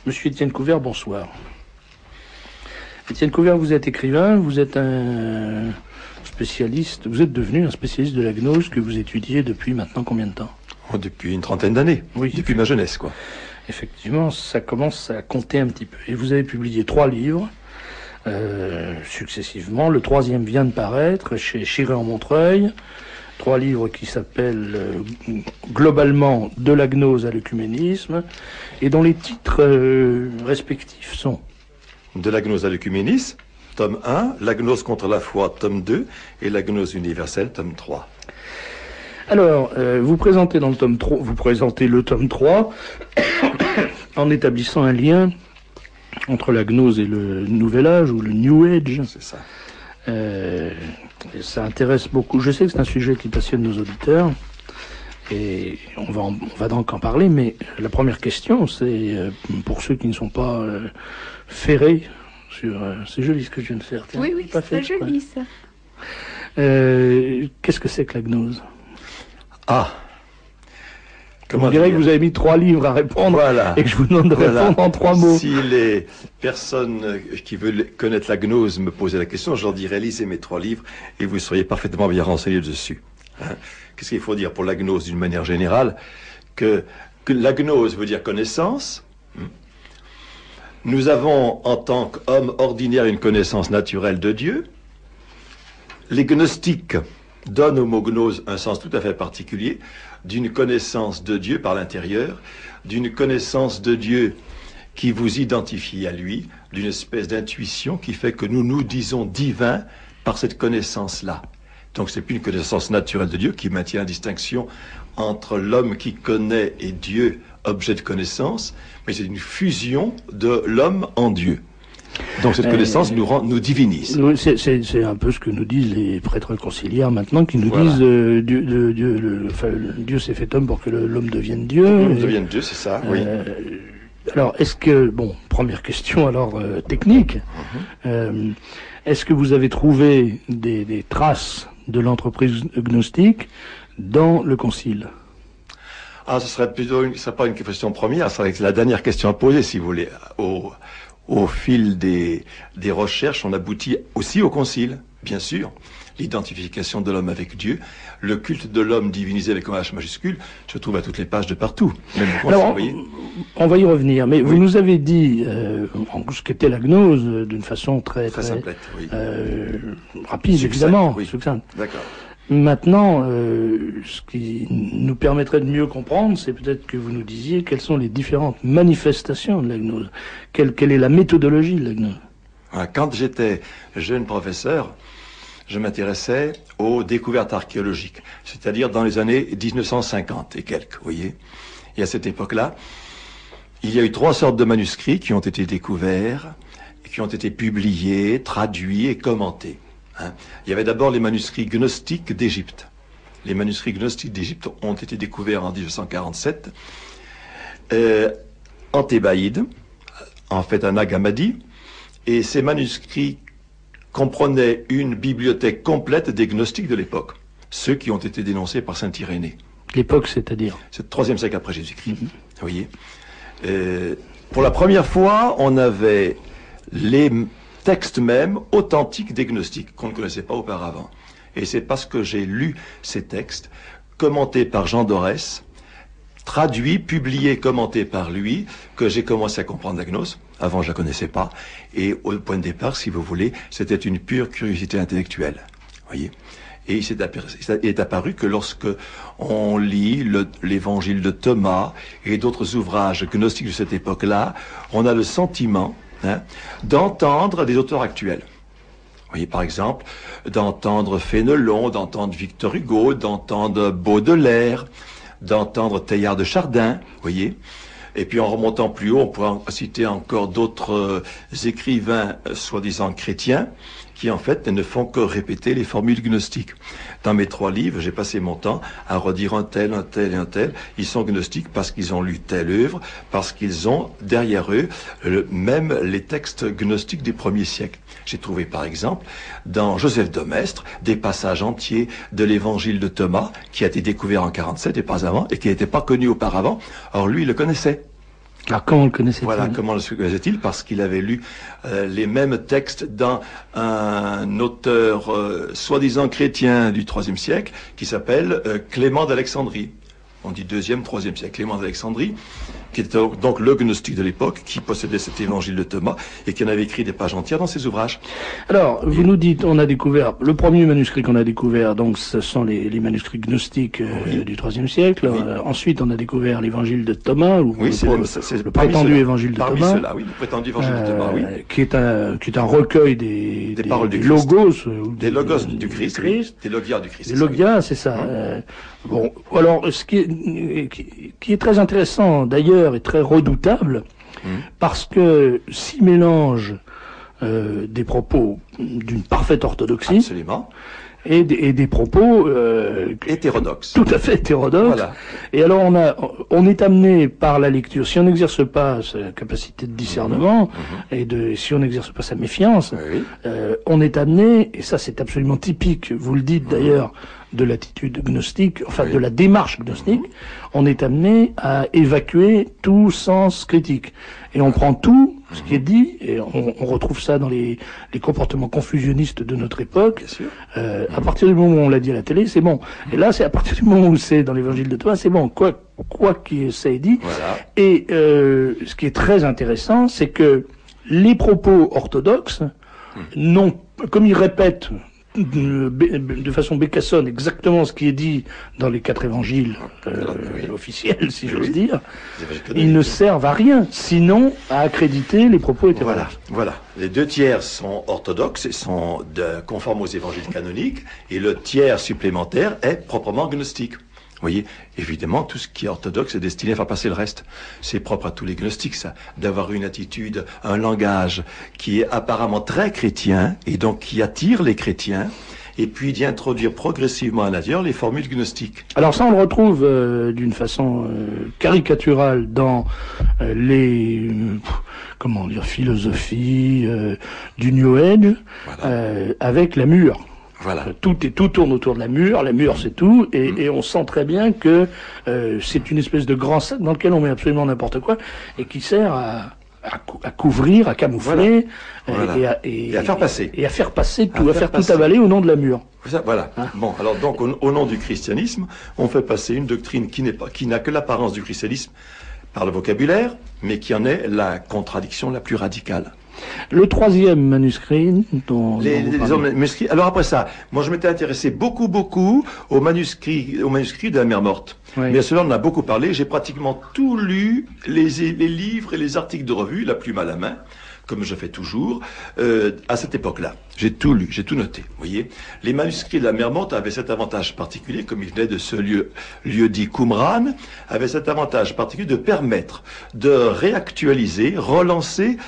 Monsieur Étienne Couvert, bonsoir. Étienne Couvert, vous êtes écrivain, vous êtes un spécialiste, vous êtes devenu un spécialiste de la gnose que vous étudiez depuis maintenant combien de temps? Depuis une trentaine d'années, oui, depuis ma jeunesse, quoi. Effectivement, ça commence à compter un petit peu. Et vous avez publié 3 livres, successivement. Le 3e vient de paraître chez Chiré-en-Montreuil. 3 livres qui s'appellent globalement De la gnose à l'œcuménisme, et dont les titres respectifs sont De la gnose à l'œcuménisme, tome 1, La gnose contre la foi, tome 2, et La gnose universelle, tome 3. Alors, vous présentez dans le tome 3, vous présentez le tome 3 en établissant un lien entre la gnose et le Nouvel Âge, ou le New Age. C'est ça. Ça intéresse beaucoup. Je sais que c'est un sujet qui passionne nos auditeurs, et on va donc en parler, mais la première question, c'est pour ceux qui ne sont pas ferrés sur... c'est joli ce que je viens de faire. Tiens, oui, c'est très joli, ça. Qu'est-ce que c'est que la gnose? Comment on dirait que vous avez mis 3 livres à répondre, voilà. Et que je vous demande de répondre en 3 mots. Si les personnes qui veulent connaître la gnose me posaient la question, je leur dirais lisez mes 3 livres et vous seriez parfaitement bien renseignés dessus. Hein? Qu'est-ce qu'il faut dire pour la gnose d'une manière générale? Que la gnose veut dire connaissance. Nous avons en tant qu'hommes ordinaires une connaissance naturelle de Dieu. Les gnostiques donnent au mot gnose un sens tout à fait particulier, d'une connaissance de Dieu par l'intérieur, d'une connaissance de Dieu qui vous identifie à lui, d'une espèce d'intuition qui fait que nous nous disons divins par cette connaissance-là. Donc c'est plus une connaissance naturelle de Dieu qui maintient la distinction entre l'homme qui connaît et Dieu, objet de connaissance, mais c'est une fusion de l'homme en Dieu. Donc cette connaissance nous divinise. C'est un peu ce que nous disent les prêtres conciliaires maintenant, qui nous disent Dieu s'est fait homme pour que l'homme devienne Dieu. L'homme devienne Dieu, c'est ça, oui. Alors, est-ce que, première question alors technique, est-ce que vous avez trouvé des traces de l'entreprise gnostique dans le Concile? Ce serait pas une question première, ça serait la dernière question à poser, si vous voulez. Au fil des recherches, on aboutit aussi au Concile, bien sûr. L'identification de l'homme avec Dieu, le culte de l'homme divinisé avec un H majuscule, je trouve à toutes les pages de partout. Même au Concile, alors, vous voyez. On va y revenir, mais vous nous avez dit ce qu'était la gnose d'une façon très simplette, oui. Rapide, succincte, évidemment, oui. succincte. D'accord. Maintenant, ce qui nous permettrait de mieux comprendre, c'est peut-être que vous nous disiez quelles sont les différentes manifestations de la gnose. Quelle est la méthodologie de la gnose? Quand j'étais jeune professeur, je m'intéressais aux découvertes archéologiques, c'est-à-dire dans les années 1950 et quelques, vous voyez. Et à cette époque-là, il y a eu 3 sortes de manuscrits qui ont été découverts, qui ont été publiés, traduits et commentés. Il y avait d'abord les manuscrits gnostiques d'Égypte. Les manuscrits gnostiques d'Égypte ont été découverts en 1947 en Thébaïde, en fait à Nag Hammadi, et ces manuscrits comprenaient une bibliothèque complète des gnostiques de l'époque, ceux qui ont été dénoncés par saint Irénée. L'époque, c'est-à-dire? C'est le 3e siècle après Jésus-Christ. Vous voyez. Pour la première fois, on avait les textes même authentiques des gnostiques qu'on ne connaissait pas auparavant. Et c'est parce que j'ai lu ces textes, commentés par Jean Dorès, traduits, publiés, commentés par lui, que j'ai commencé à comprendre la gnose. Avant, je la connaissais pas. Et au point de départ, si vous voulez, c'était une pure curiosité intellectuelle. Voyez. Et il est apparu que lorsque on lit l'évangile de Thomas et d'autres ouvrages gnostiques de cette époque-là, on a le sentiment d'entendre des auteurs actuels. Vous voyez, par exemple, d'entendre Fénelon, d'entendre Victor Hugo, d'entendre Baudelaire, d'entendre Teilhard de Chardin, vous voyez. Et puis en remontant plus haut, on pourrait citer encore d'autres écrivains soi-disant chrétiens qui en fait ne font que répéter les formules gnostiques. Dans mes 3 livres, j'ai passé mon temps à redire un tel et un tel. Ils sont gnostiques parce qu'ils ont lu telle œuvre, parce qu'ils ont derrière eux même les textes gnostiques des premiers siècles. J'ai trouvé par exemple dans Joseph de Maistre des passages entiers de l'évangile de Thomas qui a été découvert en 47 et pas avant et qui n'était pas connu auparavant. Or lui, il le connaissait. Alors comment le connaissait-il? Voilà, comment le connaissait-il? Parce qu'il avait lu les mêmes textes dans un auteur soi-disant chrétien du IIIe siècle qui s'appelle Clément d'Alexandrie. On dit 2e, 3e siècle. Clément d'Alexandrie, qui était donc le gnostique de l'époque, qui possédait cet évangile de Thomas et qui en avait écrit des pages entières dans ses ouvrages. Alors, vous nous dites, on a découvert, le premier manuscrit qu'on a découvert, donc ce sont les manuscrits gnostiques du IIIe siècle. Oui. Ensuite, on a découvert l'évangile de Thomas, ou Oui, c'est le prétendu évangile de parmi Thomas. Ceux-là, oui, le prétendu évangile de Thomas, oui. Qui est un recueil des paroles du logos. Des logos du Christ, oui. Des logias du Christ. Des logias, c'est ça. Bon, alors, ce qui est très intéressant d'ailleurs et très redoutable, parce que s'il mélange des propos d'une parfaite orthodoxie, absolument, et des propos hétérodoxes, tout à fait hétérodoxes. Voilà. Et alors on est amené par la lecture, si on n'exerce pas sa capacité de discernement si on n'exerce pas sa méfiance, on est amené, et ça c'est absolument typique, vous le dites d'ailleurs, de l'attitude gnostique, enfin de la démarche gnostique, on est amené à évacuer tout sens critique. Et on prend tout ce qui est dit, et on retrouve ça dans les comportements confusionnistes de notre époque. Bien sûr. À partir du moment où on l'a dit à la télé, c'est bon. Et là, c'est à partir du moment où c'est dans l'évangile de Thomas, c'est bon. Quoi qu'il ça ait dit. Voilà. Et ce qui est très intéressant, c'est que les propos orthodoxes n'ont, comme ils répètent de façon bécassonne exactement ce qui est dit dans les 4 évangiles officiels, si j'ose dire, ils ne servent à rien, sinon à accréditer les propos hétérodoxes. Voilà. Les 2 tiers sont orthodoxes et sont conformes aux évangiles canoniques, et le tiers supplémentaire est proprement gnostique. Vous voyez, évidemment, tout ce qui est orthodoxe est destiné à faire passer le reste. C'est propre à tous les gnostiques, ça, d'avoir une attitude, un langage qui est apparemment très chrétien, et donc qui attire les chrétiens, et puis d'y introduire progressivement à l'intérieur les formules gnostiques. Alors ça, on le retrouve d'une façon caricaturale dans comment dire, philosophies du New Age, avec la mûre. Voilà. Tout tourne autour de la mûre c'est tout, et on sent très bien que c'est une espèce de grand sac dans lequel on met absolument n'importe quoi, et qui sert à couvrir, à camoufler, et à faire passer. Et à faire passer tout, à faire tout avaler au nom de la mûre. Voilà. Bon, alors donc au nom du christianisme, on fait passer une doctrine qui n'a que l'apparence du christianisme par le vocabulaire, mais qui en est la contradiction la plus radicale. Le 3e manuscrit dont les manuscrits. Alors après ça, moi je m'étais intéressé beaucoup aux manuscrits de la Mer Morte. Oui. Mais cela on en a beaucoup parlé. J'ai pratiquement tout lu, les livres et les articles de revue, la plume à la main, comme je fais toujours, à cette époque-là. J'ai tout lu, j'ai tout noté. Vous voyez, les manuscrits de la Mer Morte avaient cet avantage particulier, comme ils venaient de ce lieu dit Qumran, avaient cet avantage particulier de permettre de réactualiser, relancer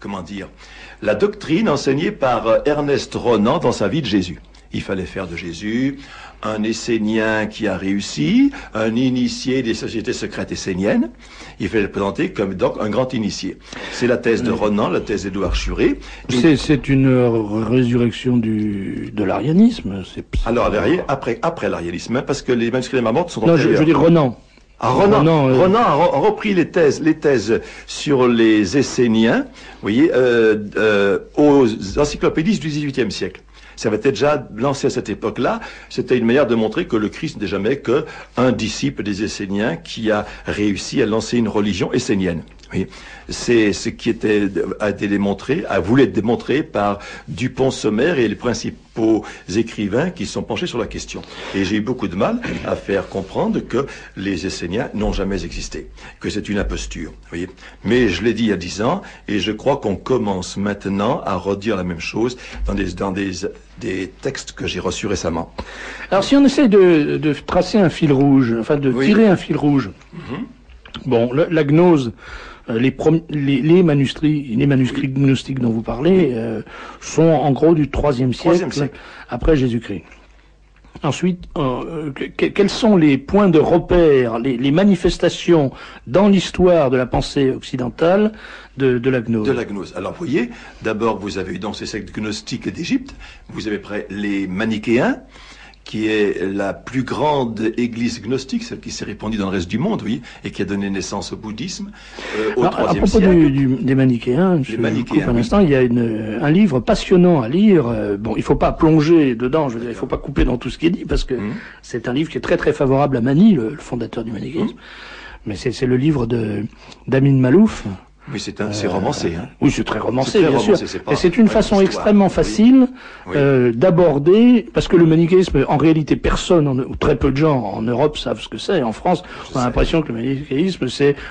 comment dire, la doctrine enseignée par Ernest Renan dans sa vie de Jésus. Il fallait faire de Jésus un Essénien qui a réussi, un initié des sociétés secrètes esséniennes. Il fallait le présenter comme donc un grand initié. C'est la thèse de Renan, la thèse d'Édouard Schuré. C'est une résurrection de l'arianisme. Alors après l'arianisme, hein, parce que les manuscrits de la Mer Morte sont antérieurs. Non, je veux dire Renan. Renan a repris les thèses sur les Esséniens, vous voyez, aux encyclopédies du XVIIIe siècle. Ça avait été déjà lancé à cette époque-là. C'était une manière de montrer que le Christ n'est jamais qu'un disciple des Esséniens qui a réussi à lancer une religion essénienne. Oui. C'est ce qui voulu être démontré par Dupont-Sommer et les principaux écrivains qui sont penchés sur la question. Et j'ai eu beaucoup de mal à faire comprendre que les Esséniens n'ont jamais existé, que c'est une imposture. Vous voyez. Mais je l'ai dit il y a 10 ans, et je crois qu'on commence maintenant à redire la même chose dans des textes que j'ai reçus récemment. Alors si on essaie de tracer un fil rouge, enfin de tirer un fil rouge, bon, la gnose, les manuscrits gnostiques dont vous parlez sont en gros du IIIe siècle après Jésus-Christ. Ensuite, quels sont les points de repère, les manifestations dans l'histoire de la pensée occidentale de la gnose? De la gnose. Alors, vous voyez, d'abord, vous avez eu dans ces sectes gnostiques d'Égypte, vous avez les manichéens, qui est la plus grande église gnostique, celle qui s'est répandue dans le reste du monde, oui, et qui a donné naissance au bouddhisme au IIIe siècle. À propos des manichéens, un instant, il y a un livre passionnant à lire. Bon, il faut pas plonger dedans, je veux dire, il faut pas couper dans tout ce qui est dit, parce que c'est un livre qui est très très favorable à Mani, le fondateur du manichéisme. Mais c'est le livre d'Amin Malouf. Oui, c'est romancé. Hein. Oui, c'est très romancé, bien sûr. Et c'est une façon extrêmement facile d'aborder, parce que le manichéisme, en réalité, personne, ou très peu de gens en Europe savent ce que c'est. En France, on a l'impression que le manichéisme,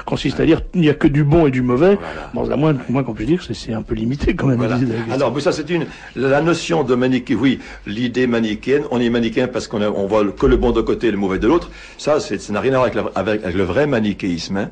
consiste à dire il n'y a que du bon et du mauvais. Bon, la moins qu'on puisse dire, c'est un peu limité quand même. Voilà. Alors, mais ça, c'est la notion de manichéisme. Oui, l'idée manichéenne. On est manichéen parce qu'on voit que le bon de côté et le mauvais de l'autre. Ça n'a rien à voir avec le vrai manichéisme. Hein.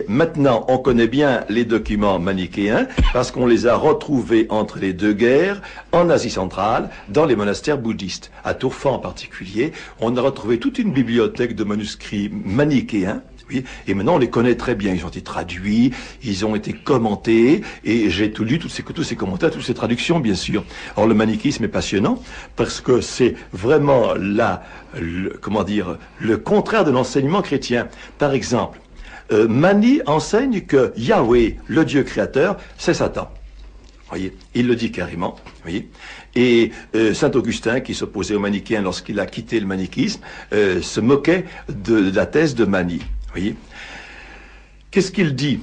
Maintenant, on connaît bien les documents manichéens parce qu'on les a retrouvés entre les deux guerres en Asie centrale, dans les monastères bouddhistes. À Tourfan en particulier, on a retrouvé toute une bibliothèque de manuscrits manichéens. Oui, et maintenant on les connaît très bien. Ils ont été traduits, ils ont été commentés, et j'ai tout lu, tous ces commentaires, toutes ces traductions, bien sûr. Or, le manichéisme est passionnant parce que c'est vraiment le contraire de l'enseignement chrétien. Par exemple, Mani enseigne que Yahweh, le Dieu créateur, c'est Satan. Voyez, il le dit carrément. Voyez, et Saint Augustin, qui s'opposait aux manichéens lorsqu'il a quitté le manichéisme, se moquait de la thèse de Mani. Voyez, qu'est-ce qu'il dit,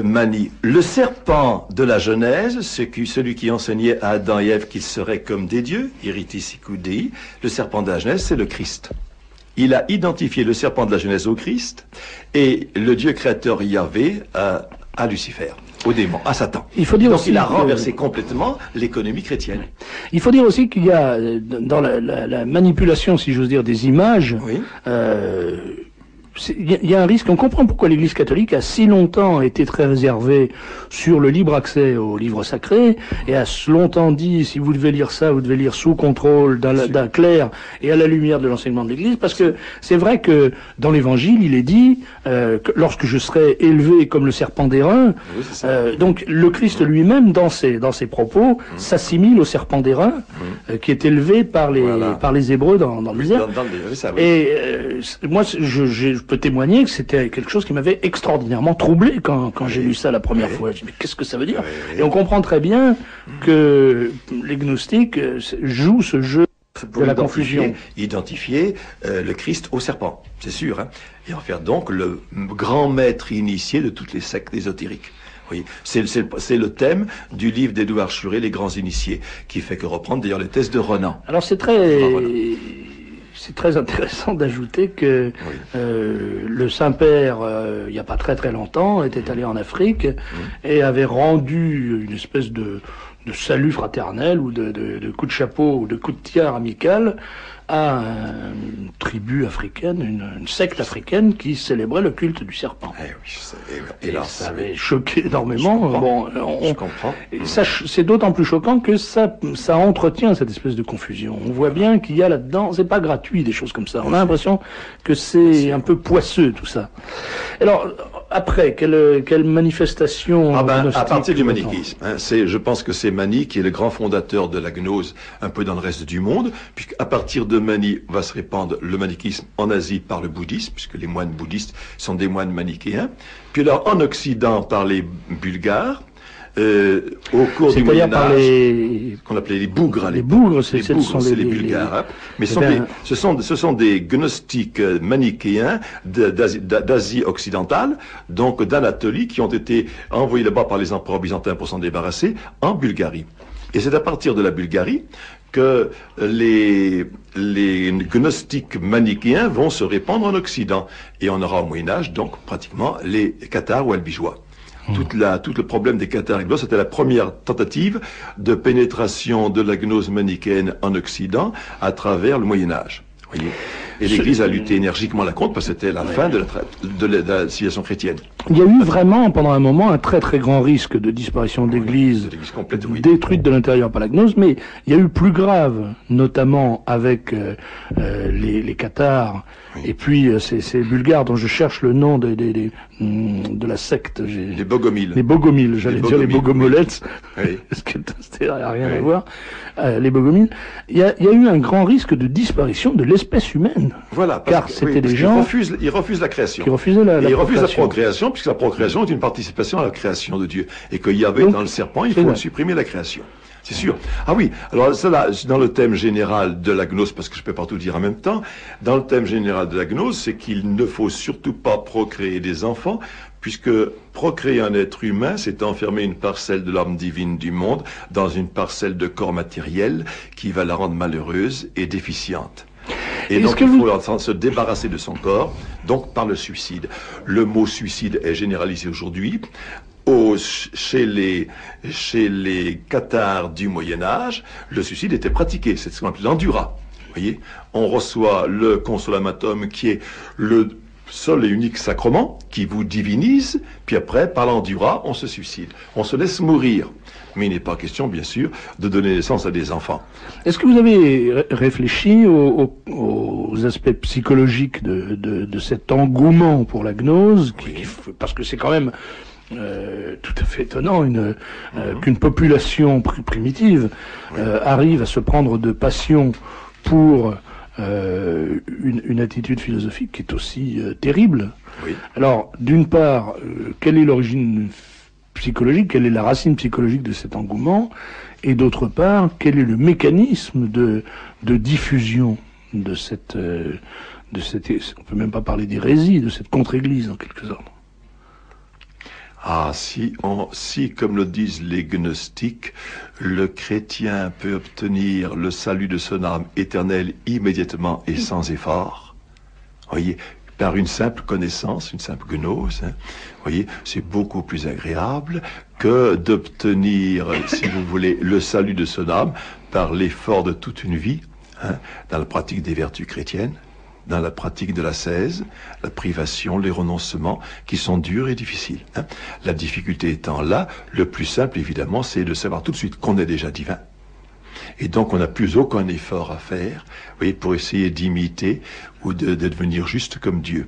Mani? Le serpent de la Genèse, celui qui enseignait à Adam et Ève qu'ils seraient comme des dieux, iritis sicut Dei, le serpent de la Genèse, c'est le Christ. Il a identifié le serpent de la Genèse au Christ et le Dieu créateur Yahvé à Lucifer, au démon, à Satan. Donc il a renversé complètement l'économie chrétienne. Il faut dire aussi qu'il y a dans la manipulation, si j'ose dire, des images, oui. Il y a un risque. On comprend pourquoi l'Église catholique a si longtemps été très réservée sur le libre accès aux livres sacrés et a longtemps dit si vous devez lire ça, vous devez lire sous contrôle d'un clerc et à la lumière de l'enseignement de l'Église, parce que c'est vrai que dans l'Évangile il est dit que lorsque je serai élevé comme le serpent d'airain, donc le Christ lui-même dans ses propos s'assimile au serpent d'airain qui est élevé par les Hébreux dans le désert. Et moi je peux témoigner que c'était quelque chose qui m'avait extraordinairement troublé quand j'ai lu ça la première fois. Je me dis, mais qu'est-ce que ça veut dire? Et on comprend très bien que les gnostiques jouent ce jeu de la confusion. Identifier le Christ au serpent, c'est sûr, hein, et en faire donc le grand maître initié de toutes les sectes ésotériques. Oui, c'est le thème du livre d'Édouard Churet, Les Grands Initiés, qui fait que reprendre d'ailleurs les thèses de Renan. Alors c'est très intéressant d'ajouter que le Saint-Père, il n'y a pas très très longtemps, était allé en Afrique et avait rendu une espèce de salut fraternel ou de coup de chapeau ou de coup de tiare amical à une tribu africaine, une secte africaine qui célébrait le culte du serpent. Et là, ça avait choqué énormément. Je comprends. C'est d'autant plus choquant que ça entretient cette espèce de confusion. On voit bien qu'il y a là-dedans, c'est pas gratuit des choses comme ça. On a l'impression que c'est un peu poisseux tout ça. Alors après, quelle manifestation à partir du manichéisme. Hein, je pense que c'est Mani qui est le grand fondateur de la gnose un peu dans le reste du monde, puisqu'à partir de Mani va se répandre le manichéisme en Asie par le bouddhisme, puisque les moines bouddhistes sont des moines manichéens. Puis alors en Occident par les Bulgares, au cours du Moyen-Âge, qu'on appelait les bougres. Les bougres, c'est les Bulgares. Hein. Mais ce sont des gnostiques manichéens d'Asie occidentale, donc d'Anatolie, qui ont été envoyés là-bas par les empereurs byzantins pour s'en débarrasser, en Bulgarie. Et c'est à partir de la Bulgarie que les gnostiques manichéens vont se répandre en Occident. Et on aura au Moyen-Âge, donc, pratiquement, les cathares ou albigeois. Tout le problème des cathares et c'était la première tentative de pénétration de la gnose manichéenne en Occident à travers le Moyen-Âge. Voyez. Et l'Église a lutté énergiquement la contre parce que c'était la fin de la civilisation chrétienne. Il y a eu vraiment, pendant un moment, un très très grand risque de disparition de l'Église détruite de l'intérieur par la gnose, mais il y a eu plus grave, notamment avec les cathares Oui. Et puis, c'est bulgare dont je cherche le nom de la secte. Les Bogomiles. Les Bogomiles, j'allais dire les Bogomolettes, Oui. parce que ça n'a rien Oui. à voir. Les Bogomiles. Il y a eu un grand risque de disparition de l'espèce humaine. Voilà. Car c'était des gens Ils refusent la création. qui refusaient la Ils refusent la procréation. procréation, puisque la procréation est une participation à la création de Dieu. Et qu'il y avait Donc, dans le serpent, il c'est faut vrai. supprimer la création. C'est sûr. Ah oui, alors ça là, dans le thème général de la gnose, parce que je peux pas tout dire en même temps, dans le thème général de la gnose, c'est qu'il ne faut surtout pas procréer des enfants, puisque procréer un être humain, c'est enfermer une parcelle de l'âme divine du monde dans une parcelle de corps matériel qui va la rendre malheureuse et déficiente. Et Est-ce donc que il vous- faut se débarrasser de son corps, donc par le suicide. Le mot suicide est généralisé aujourd'hui. Chez les cathares du Moyen-Âge, le suicide était pratiqué. C'est ce qu'on appelle l'endura. Vous voyez, on reçoit le consolamatum qui est le seul et unique sacrement qui vous divinise, puis après, par l'endura, on se suicide. On se laisse mourir. Mais il n'est pas question, bien sûr, de donner naissance à des enfants. Est-ce que vous avez réfléchi aux aspects psychologiques de cet engouement pour la gnose, parce que c'est quand même tout à fait étonnant qu'une population primitive arrive à se prendre de passion pour une attitude philosophique qui est aussi terrible. Oui. Alors, d'une part, quelle est l'origine psychologique, quelle est la racine psychologique de cet engouement, et d'autre part, quel est le mécanisme de diffusion de cette, on peut même pas parler d'hérésie, de cette contre-église en quelque sorte. Ah, si, comme le disent les gnostiques, le chrétien peut obtenir le salut de son âme éternelle immédiatement et sans effort, voyez, par une simple connaissance, une simple gnose, hein, voyez, c'est beaucoup plus agréable que d'obtenir, si vous voulez, le salut de son âme par l'effort de toute une vie, hein, dans la pratique des vertus chrétiennes, dans la pratique de l'ascèse, la privation, les renoncements, qui sont durs et difficiles. Hein. La difficulté étant là, le plus simple, évidemment, c'est de savoir tout de suite qu'on est déjà divin. Et donc, on n'a plus aucun effort à faire, vous voyez, pour essayer d'imiter ou de devenir juste comme Dieu.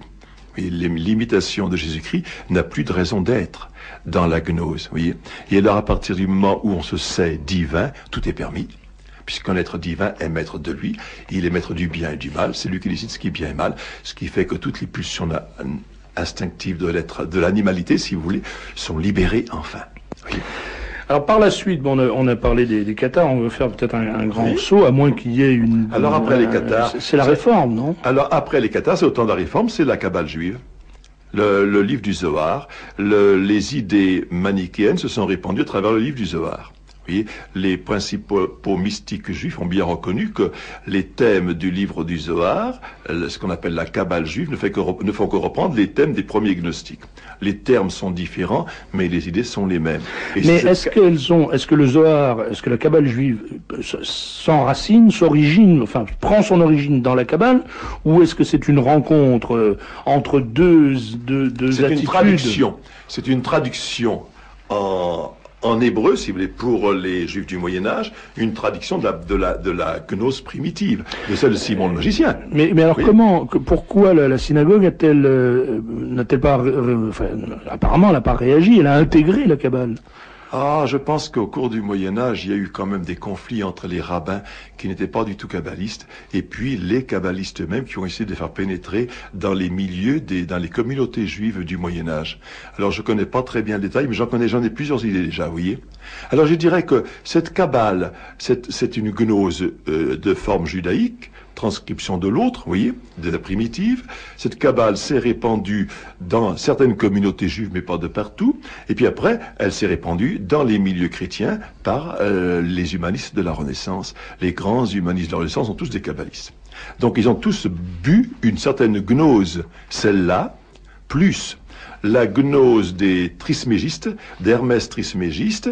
Et l'imitation de Jésus-Christ n'a plus de raison d'être dans la gnose, vous voyez. Et alors, à partir du moment où on se sait divin, tout est permis. Puisqu'un être divin est maître de lui, il est maître du bien et du mal, c'est lui qui décide ce qui est bien et mal, ce qui fait que toutes les pulsions instinctives de l'animalité, si vous voulez, sont libérées enfin. Oui. Alors par la suite, bon, on a parlé des cathares, on veut faire peut-être un grand saut, à moins qu'il y ait une... Alors après les cathares... C'est la réforme, non? Alors après les cathares, c'est au temps de la réforme, c'est la Kabbale juive. Le livre du Zohar, les idées manichéennes se sont répandues à travers le livre du Zohar. Vous voyez, les principaux mystiques juifs ont bien reconnu que les thèmes du livre du Zohar, ce qu'on appelle la Kabbale juive, ne font que reprendre les thèmes des premiers gnostiques. Les termes sont différents, mais les idées sont les mêmes. Et mais est-ce que le Zohar, est-ce que la Kabbale juive s'enracine, s'origine, enfin prend son origine dans la Kabbale, ou est-ce que c'est une rencontre entre deux attitudes? C'est une traduction en hébreu, si vous voulez, pour les Juifs du Moyen-Âge, une traduction de la gnose primitive, de celle de Simon le magicien. Mais alors oui. Pourquoi la synagogue n'a-t-elle pas, apparemment elle n'a pas réagi, elle a intégré la Kabbale? Ah, je pense qu'au cours du Moyen-Âge, il y a eu quand même des conflits entre les rabbins qui n'étaient pas du tout kabbalistes, et puis les kabbalistes eux-mêmes qui ont essayé de faire pénétrer dans les milieux, dans les communautés juives du Moyen-Âge. Alors je connais pas très bien le détail, mais j'en ai plusieurs idées déjà, vous voyez. Alors je dirais que cette Kabbale, c'est une gnose de forme judaïque, transcription de l'autre, vous voyez, de la primitive. Cette Kabbale s'est répandue dans certaines communautés juives, mais pas de partout. Et puis après, elle s'est répandue dans les milieux chrétiens par les humanistes de la Renaissance. Les grands humanistes de la Renaissance sont tous des kabbalistes. Donc ils ont tous bu une certaine gnose, celle-là, plus la gnose des trismégistes, d'Hermès Trismégiste.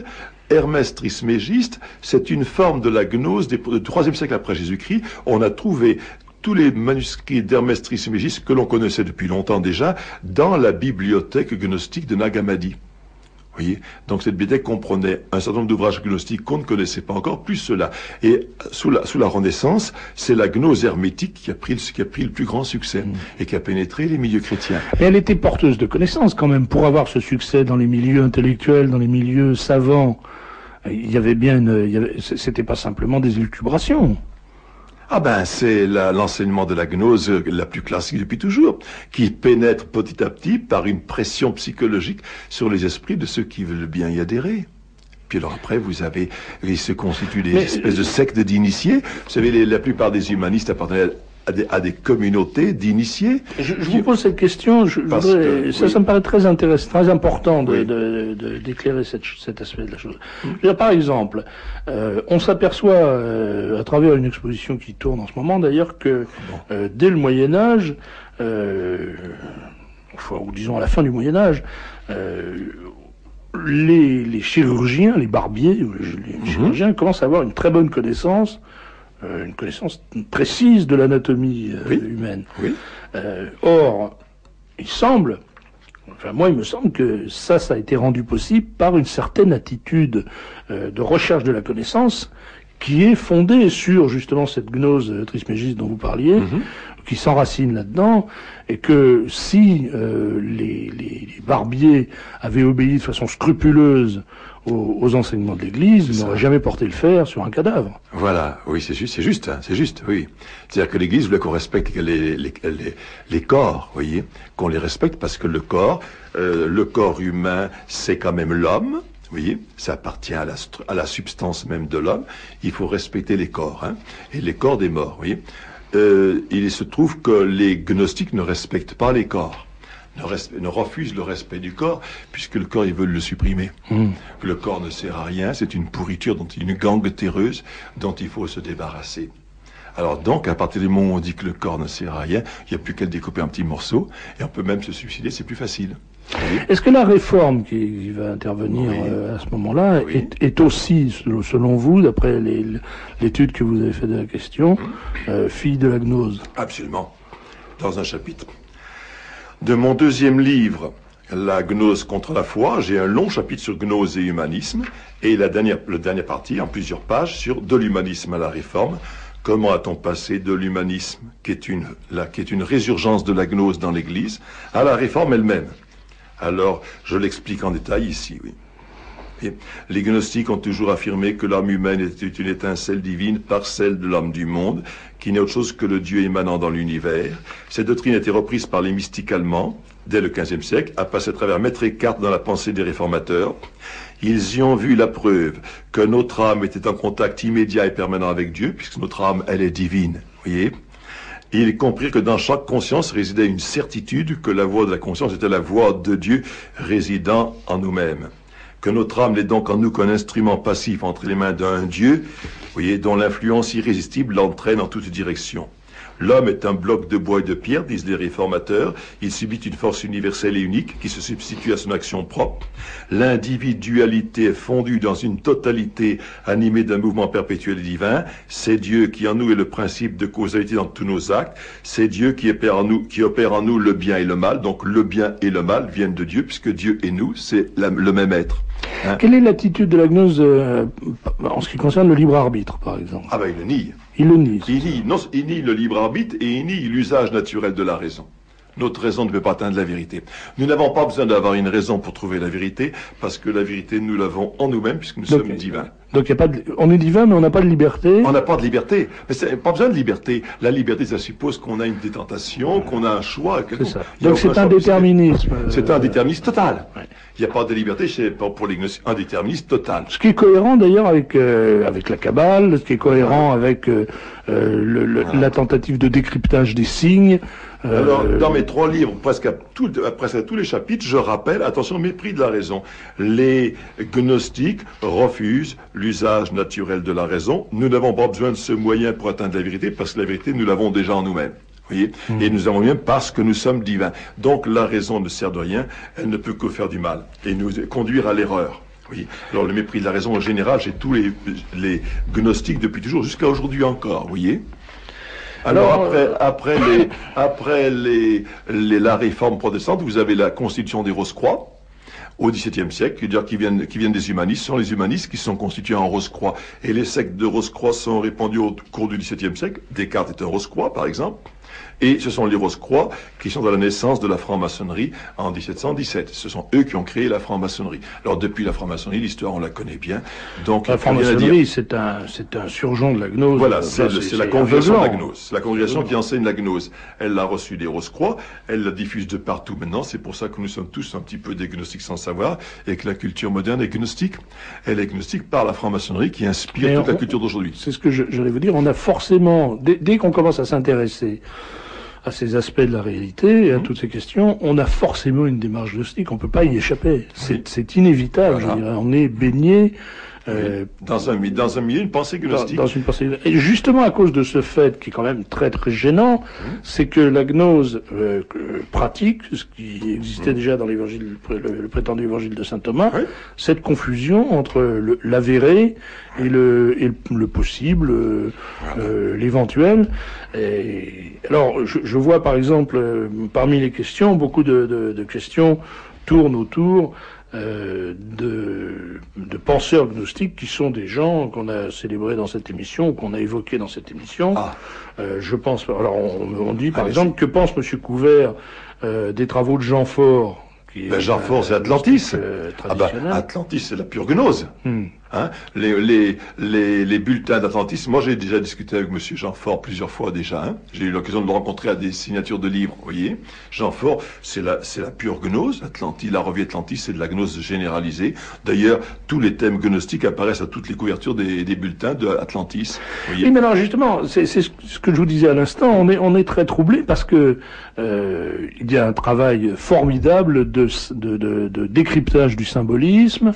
Hermès Trismégiste, c'est une forme de la gnose du IIIe siècle après Jésus-Christ. On a trouvé tous les manuscrits d'Hermès Trismégiste que l'on connaissait depuis longtemps déjà dans la bibliothèque gnostique de Nag Hammadi. Voyez, donc cette bibliothèque comprenait un certain nombre d'ouvrages gnostiques qu'on ne connaissait pas encore, plus cela. Et sous la Renaissance, c'est la gnose hermétique qui a pris le plus grand succès et qui a pénétré les milieux chrétiens. Et elle était porteuse de connaissances quand même pour avoir ce succès dans les milieux intellectuels, dans les milieux savants. Il y avait bien c'était pas simplement des élucubrations. Ah ben, c'est l'enseignement de la gnose la plus classique depuis toujours, qui pénètre petit à petit par une pression psychologique sur les esprits de ceux qui veulent bien y adhérer. Puis alors après, il se constitue des espèces de sectes d'initiés. Vous savez, la plupart des humanistes appartenaient à des communautés d'initiés. Je vous pose cette question, ça me paraît très intéressant, très important d'éclairer cet aspect de la chose. Par exemple, on s'aperçoit à travers une exposition qui tourne en ce moment d'ailleurs que dès le Moyen-Âge, ou disons à la fin du Moyen-Âge, les chirurgiens, les barbiers, les chirurgiens commencent à avoir une très bonne connaissance précise de l'anatomie humaine. Oui. Or, il me semble que ça a été rendu possible par une certaine attitude de recherche de la connaissance qui est fondée sur justement cette gnose trismégiste dont vous parliez, qui s'enracine là-dedans, et que si les barbiers avaient obéi de façon scrupuleuse aux enseignements de l'Église, ils n'auraient jamais porté le fer sur un cadavre. Voilà, oui, c'est juste, oui. C'est-à-dire que l'Église voulait qu'on respecte les corps, voyez, qu'on les respecte parce que le corps humain, c'est quand même l'homme. Vous voyez, ça appartient à la substance même de l'homme. Il faut respecter les corps, et les corps des morts, vous voyez. Il se trouve que les gnostiques ne respectent pas les corps, ne refusent le respect du corps, puisque le corps, ils veulent le supprimer. Le corps ne sert à rien, c'est une pourriture, une gangue terreuse dont il faut se débarrasser. Alors donc, à partir du moment où on dit que le corps ne sert à rien, il n'y a plus qu'à le découper en petits morceaux, et on peut même se suicider, c'est plus facile. Est-ce que la réforme qui va intervenir à ce moment-là est aussi, selon vous, d'après l'étude que vous avez faite de la question, fille de la gnose? Absolument. Dans un chapitre de mon deuxième livre, La gnose contre la foi, j'ai un long chapitre sur gnose et humanisme, et la dernière partie, en plusieurs pages, sur de l'humanisme à la réforme. Comment a-t-on passé de l'humanisme, qui est une résurgence de la gnose dans l'Église, à la réforme elle-même? Alors, je l'explique en détail ici, oui. Et les gnostiques ont toujours affirmé que l'âme humaine était une étincelle divine, parcelle de l'âme du monde, qui n'est autre chose que le Dieu émanant dans l'univers. Cette doctrine a été reprise par les mystiques allemands dès le XVe siècle, a passé à travers Maître Eckhart dans la pensée des réformateurs. Ils y ont vu la preuve que notre âme était en contact immédiat et permanent avec Dieu, puisque notre âme, elle est divine, vous voyez. Ils comprirent que dans chaque conscience résidait une certitude que la voix de la conscience était la voix de Dieu résidant en nous-mêmes. Que notre âme n'est donc en nous qu'un instrument passif entre les mains d'un Dieu, vous voyez, dont l'influence irrésistible l'entraîne en toutes directions. L'homme est un bloc de bois et de pierre, disent les réformateurs. Il subit une force universelle et unique qui se substitue à son action propre. L'individualité est fondue dans une totalité animée d'un mouvement perpétuel et divin. C'est Dieu qui en nous est le principe de causalité dans tous nos actes. C'est Dieu qui opère en nous le bien et le mal. Donc le bien et le mal viennent de Dieu, puisque Dieu et nous, c'est le même être. Quelle est l'attitude de la gnose en ce qui concerne le libre arbitre, par exemple? Ah ben il le nie. Il le nie. Il nie le libre arbitre et il nie l'usage naturel de la raison. Notre raison ne peut pas atteindre la vérité. Nous n'avons pas besoin d'avoir une raison pour trouver la vérité, parce que la vérité, nous l'avons en nous-mêmes, puisque nous sommes divins. Donc on est divin, mais on n'a pas de liberté. On n'a pas de liberté. Mais c'est pas besoin de liberté. La liberté, ça suppose qu'on a une détentation, qu'on a un choix. C'est ça. Donc c'est un déterminisme. C'est un déterminisme total. Ouais. Il n'y a pas de liberté, c'est pour les gnostiques un déterminisme total. Ce qui est cohérent d'ailleurs avec la Kabbale, ce qui est cohérent avec la tentative de décryptage des signes. Alors, dans mes 3 livres, presque à tous les chapitres, je rappelle, attention, mépris de la raison. Les gnostiques refusent l'usage naturel de la raison. Nous n'avons pas besoin de ce moyen pour atteindre la vérité, parce que la vérité, nous l'avons déjà en nous-mêmes. Voyez, et nous avons bien parce que nous sommes divins. Donc la raison ne sert de rien, elle ne peut que faire du mal et nous conduire à l'erreur. Oui. Alors le mépris de la raison en général, chez tous les gnostiques depuis toujours, jusqu'à aujourd'hui encore, vous voyez. Alors après la réforme protestante, vous avez la constitution des Rose-Croix, au XVIIe siècle, qui viennent des humanistes, sont les humanistes qui sont constitués en Rose-Croix. Et les sectes de Rose-Croix sont répandues au cours du XVIIe siècle. Descartes est un Rose-Croix, par exemple. Et ce sont les Rose-Croix qui sont à la naissance de la franc-maçonnerie en 1717. Ce sont eux qui ont créé la franc-maçonnerie. Alors depuis la franc-maçonnerie, l'histoire on la connaît bien. Donc la franc-maçonnerie, c'est un surgeon de la gnose. Voilà, c'est la congrégation de la gnose. La congrégation qui enseigne la gnose. Elle l'a reçue des Rose-Croix, elle la diffuse de partout maintenant. C'est pour ça que nous sommes tous un petit peu des gnostiques sans savoir et que la culture moderne est gnostique. Elle est gnostique par la franc-maçonnerie qui inspire toute la culture d'aujourd'hui. C'est ce que j'allais vous dire. On a forcément, dès qu'on commence à s'intéresser à ces aspects de la réalité et à toutes ces questions, on a forcément une démarche gnostique, on peut pas y échapper. C'est inévitable, voilà. Je dirais. On est baigné dans un milieu, une pensée gnostique. Dans une pensée. Et justement à cause de ce fait qui est quand même très très gênant, c'est que la gnose pratique, ce qui existait déjà dans l'évangile, le prétendu évangile de saint Thomas, cette confusion entre l'avéré et le possible, l'éventuel. Et alors, je vois par exemple parmi les questions, beaucoup de questions tournent autour de penseurs gnostiques qui sont des gens qu'on a célébrés dans cette émission, qu'on a évoqués dans cette émission. Je pense, alors on dit par exemple, que pense Monsieur Couvert des travaux de Jean Fort? Jean Fort, c'est Atlantis. Atlantis, c'est la pure gnose. Hein, les bulletins d'Atlantis. Moi, j'ai déjà discuté avec Monsieur Jean Fort plusieurs fois déjà. Hein. J'ai eu l'occasion de le rencontrer à des signatures de livres. Vous voyez, Jean Fort, c'est la pure gnose. La revue Atlantis, c'est de la gnose généralisée. D'ailleurs, tous les thèmes gnostiques apparaissent à toutes les couvertures des bulletins d'Atlantis. Oui, mais alors justement, c'est ce que je vous disais à l'instant. On est très troublé parce que il y a un travail formidable de décryptage du symbolisme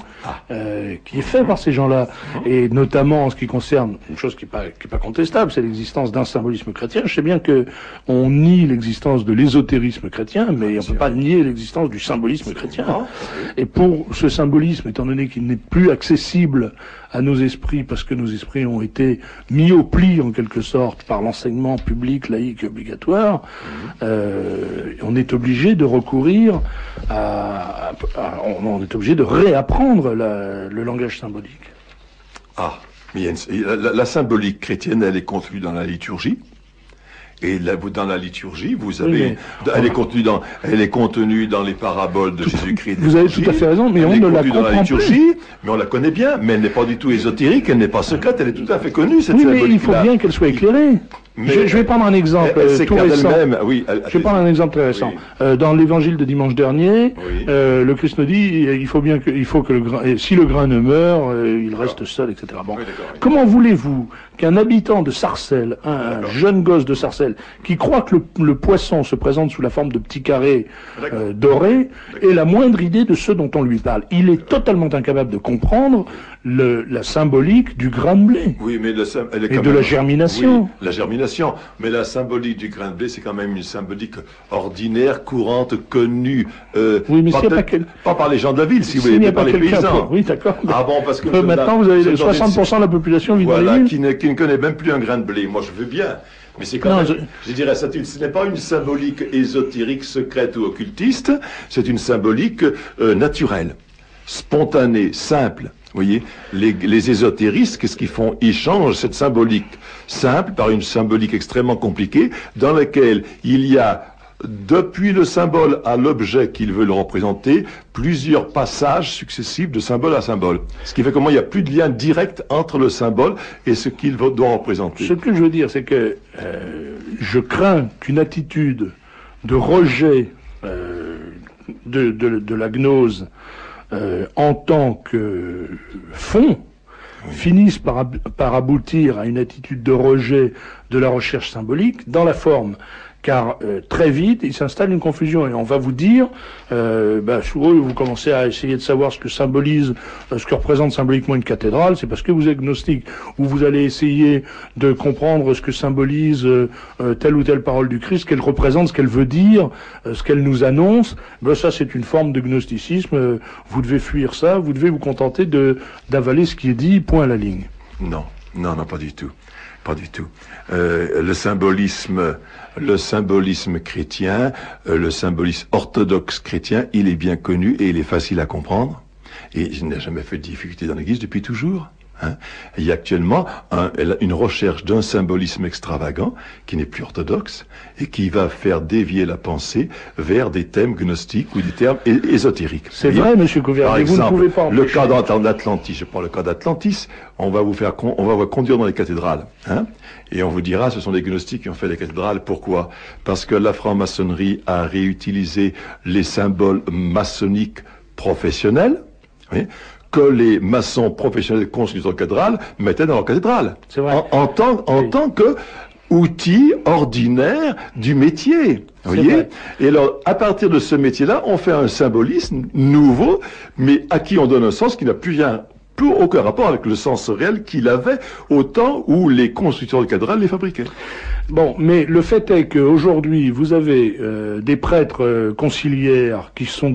qui est fait par ces gens-là, et notamment en ce qui concerne une chose qui est pas contestable, c'est l'existence d'un symbolisme chrétien. Je sais bien que on nie l'existence de l'ésotérisme chrétien, mais on peut pas nier l'existence du symbolisme chrétien. Et pour ce symbolisme, étant donné qu'il n'est plus accessible à nos esprits, parce que nos esprits ont été mis au pli en quelque sorte par l'enseignement public, laïque et obligatoire, on est obligé de recourir on est obligé de réapprendre le langage symbolique. Mais la symbolique chrétienne, elle est contenue dans la liturgie. Et là, dans la liturgie, vous avez, elle est contenue dans les paraboles de Jésus-Christ. Vous avez tout à fait raison, mais on ne la comprend pas. Mais on la connaît bien, mais elle n'est pas du tout ésotérique, elle n'est pas secrète, elle est tout à fait connue, cette symbolique-là. Mais il faut bien qu'elle soit éclairée. Je vais prendre un exemple tout récent. Je vais prendre un exemple très récent. Dans l'évangile de dimanche dernier, le Christ nous dit il faut que le grain, si le grain ne meurt, il reste seul, etc. Bon, comment voulez-vous qu'un habitant de Sarcelles, un jeune gosse de Sarcelles, qui croit que le poisson se présente sous la forme de petits carrés dorés, ait la moindre idée de ce dont on lui parle? Il est totalement incapable de comprendre la symbolique du grain de blé. Oui, mais et de la germination. Oui, la germination. Mais la symbolique du grain de blé, c'est quand même une symbolique ordinaire, courante, connue. Oui, mais pas par les gens de la ville, si vous voulez, mais par les paysans. Oui, d'accord. Parce que maintenant, vous avez 60% de la population vit dans les villes. Qui ne connaît même plus un grain de blé. Moi, je veux bien. Mais c'est quand même, je dirais, ce n'est pas une symbolique ésotérique, secrète ou occultiste, c'est une symbolique naturelle, spontanée, simple. Vous voyez, les ésotéristes, qu'est-ce qu'ils font? Ils changent cette symbolique simple par une symbolique extrêmement compliquée, dans laquelle il y a, depuis le symbole à l'objet qu'ils veulent représenter, plusieurs passages successifs de symbole à symbole. Ce qui fait qu'il n'y a plus de lien direct entre le symbole et ce qu'il doit représenter. Ce que je veux dire, c'est que je crains qu'une attitude de rejet de la gnose en tant que fond, finissent par aboutir à une attitude de rejet de la recherche symbolique dans la forme. Car très vite, il s'installe une confusion et on va vous dire, souvent vous commencez à essayer de savoir ce que symbolise, ce que représente symboliquement une cathédrale, c'est parce que vous êtes gnostique. Ou vous allez essayer de comprendre ce que symbolise telle ou telle parole du Christ, ce qu'elle représente, ce qu'elle veut dire, ce qu'elle nous annonce. Ça, c'est une forme de gnosticisme. Vous devez fuir ça. Vous devez vous contenter d'avaler ce qui est dit, point à la ligne. Non, pas du tout. Pas du tout. Le symbolisme chrétien, le symbolisme orthodoxe chrétien, il est bien connu et il est facile à comprendre. Et il n'a jamais fait de difficulté dans l'Église depuis toujours. Hein. Il y a actuellement une recherche d'un symbolisme extravagant qui n'est plus orthodoxe et qui va faire dévier la pensée vers des thèmes gnostiques ou des termes ésotériques. C'est vrai, M. Couvert, mais vous ne pouvez pas empêcher. Le cas d'Atlantis, je prends le cas d'Atlantis, on va vous conduire dans les cathédrales, hein, et on vous dira, ce sont des gnostiques qui ont fait les cathédrales. Pourquoi? Parce que la franc-maçonnerie a réutilisé les symboles maçonniques professionnels, oui, que les maçons professionnels construisant cathédrales mettaient dans leur cathédrale. C'est vrai. En tant que outil ordinaire du métier. Vous voyez? Et alors, à partir de ce métier-là, on fait un symbolisme nouveau, mais à qui on donne un sens qui n'a plus aucun rapport avec le sens réel qu'il avait au temps où les constructeurs de cathédrales les fabriquaient. Bon, mais le fait est qu'aujourd'hui, vous avez des prêtres conciliaires qui sont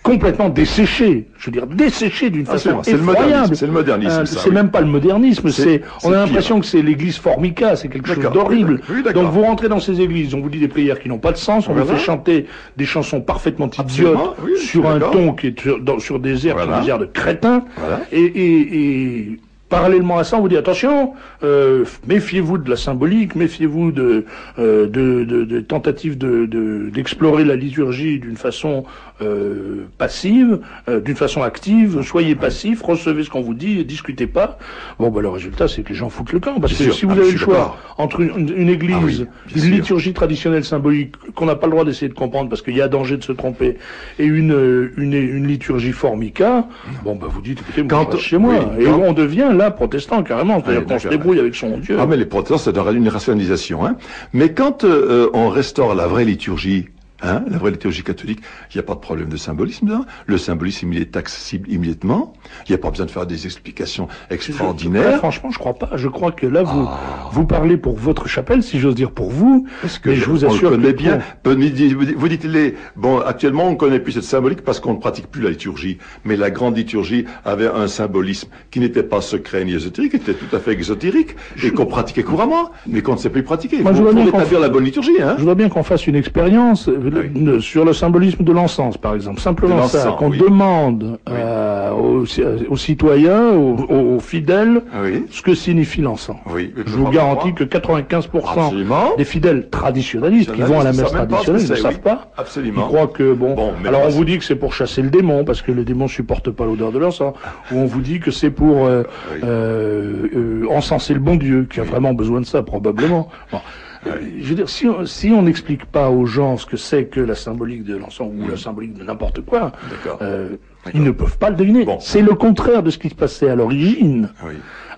complètement desséchés. Je veux dire, desséchés d'une façon effroyable. C'est le modernisme. C'est même pas le modernisme. On a l'impression que c'est l'église formica. C'est quelque chose d'horrible. Oui, donc vous rentrez dans ces églises, on vous dit des prières qui n'ont pas de sens, on vous fait chanter des chansons parfaitement idiotes sur un ton qui est sur des airs, sur des airs de crétins. Voilà. Et parallèlement à ça, on vous dit attention, méfiez-vous de la symbolique, méfiez-vous de tentatives d'explorer la liturgie d'une façon passive, d'une façon active. Soyez passifs, recevez ce qu'on vous dit et discutez pas. Bon, le résultat, c'est que les gens foutent le camp, parce que si vous avez le choix entre une église, une liturgie traditionnelle symbolique qu'on n'a pas le droit d'essayer de comprendre parce qu'il y a danger de se tromper, et une liturgie formica, vous dites écoutez, moi, je reste chez moi, et on devient là protestant carrément, c'est-à-dire qu'on se débrouille avec son Dieu. Ah, mais les protestants, c'est une rationalisation, hein. Mais quand on restaure la vraie liturgie, hein, la vraie liturgie catholique, il n'y a pas de problème de symbolisme, là. Le symbolisme, il est accessible immédiatement. Il n'y a pas besoin de faire des explications extraordinaires. Franchement, je crois pas. Je crois que là, vous parlez pour votre chapelle, si j'ose dire pour vous. Parce que je vous assure que bien. Vous dites actuellement, on ne connaît plus cette symbolique parce qu'on ne pratique plus la liturgie. Mais la grande liturgie avait un symbolisme qui n'était pas secret ni ésotérique, qui était tout à fait exotérique et qu'on pratiquait couramment, mais qu'on ne sait plus pratiquer. Il faut rétablir la bonne liturgie, hein. Je voudrais bien qu'on fasse une expérience sur le symbolisme de l'encens, par exemple. Simplement ça, qu'on demande aux citoyens, aux fidèles, ce que signifie l'encens. Je vous garantis que 95% des fidèles traditionnalistes qui vont à la messe traditionnelle ne savent pas. Absolument. Ils croient que alors on vous dit que c'est pour chasser le démon, parce que le démon supporte pas l'odeur de l'encens, ou on vous dit que c'est pour encenser le bon Dieu, qui a vraiment besoin de ça, probablement. Bon. Je veux dire, si on n'explique pas aux gens ce que c'est que la symbolique de l'encens ou la symbolique de n'importe quoi, ils ne peuvent pas le deviner. C'est le contraire de ce qui se passait à l'origine.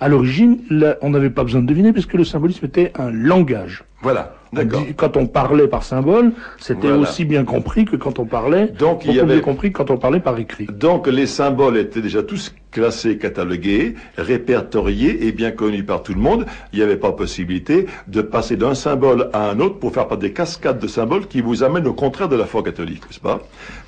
À l'origine, on n'avait pas besoin de deviner parce que le symbolisme était un langage. Voilà. D'accord. Quand on parlait par symbole, c'était aussi bien compris que quand on parlait. Donc il y avait bien compris que quand on parlait par écrit. Donc les symboles étaient déjà tous classés, catalogués, répertoriés et bien connus par tout le monde. Il n'y avait pas possibilité de passer d'un symbole à un autre pour faire des cascades de symboles qui vous amènent au contraire de la foi catholique, n'est-ce pas?